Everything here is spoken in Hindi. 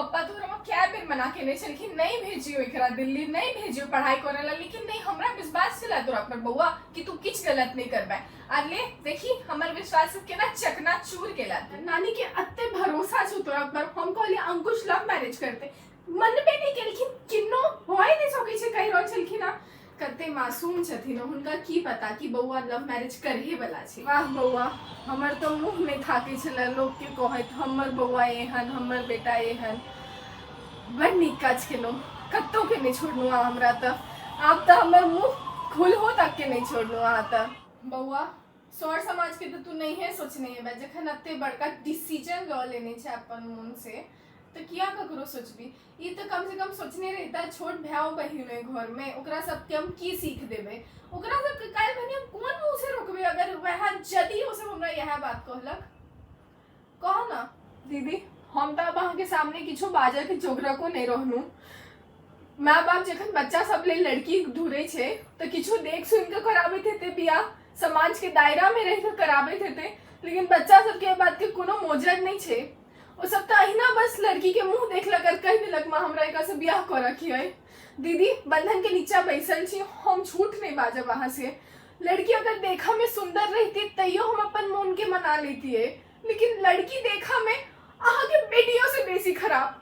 पप्पा तो हम क्या बेर मना के नहीं चलखिन, नहीं भेजियो एकरा दिल्ली, नहीं भेजियो पढ़ाई करे ला, लेकिन नहीं हमरा विश्वास चला तोरा पर बउआ कि तू कुछ गलत नहीं करबे। आ ले देखी हमर विश्वास के ना चकना चूर केला। नानी के अत्ते भरोसा छ तोरा पर, हम कहले अंकुश लव मैरिज करते, मन पे नहीं केलखिन, किन्नो होय नहीं सकै छै कहि रहल छलखिन ना। कते मासूम छथिन, हुनका की पता कि बउआ लव मैरिज करहे वाला छै। वाह बउआ, हमर तो मुंह में थाके छला लोग के कहत हमर बउआ एहन, हमर बेटा एहन। बड़ नीक काज केलहुँ, कतौ के नहीं छोड़लहुँ अहाँ हमरा त। आब त हमर मुंह खुलहो तक के नहीं छोड़लहुँ अहाँ त। बउआ सौर समाज के तो तू नहीं है सोचने है, जखन अत्ते बड़का डिसीजन ल लेने छै अपन मन से तो किया ककरो सोचबी। ये तो कम से कम सोचने रहता छोट भाव बहिन है घर में, ओकरा सबके हम की सीख देबे, ओकरा सबके काल बनी हम कोन मुंह से रोकबे अगर वह जदी ओ सब हमरा यह बात कहलक। कह ना दीदी, हम तो अब अहाँ के सामने किछो बाजा के जोगरा को नहीं रहनु। माँ बाप जखन बच्चा सब ले लड़की ढूंढे छे तो किछो देख सुन के कराबे थे बियाह, समाज के दायरा में रह के कराबे थे, लेकिन बच्चा सबके बात के कोनो मोजर नहीं छे। वो सब तो अहिना बस लड़की के मुंह देख लगर कह दिलक माँ हमरा एक से बियाह कर रखी है। दीदी बंधन के नीचा बैसल छी, हम झूठ नहीं बाजब वहां से। लड़की अगर देखा में सुंदर रहती तैयो हम अपन मन के मना लेती है, लेकिन लड़की देखा में अहाँ के बेटियों से बेसी खराब।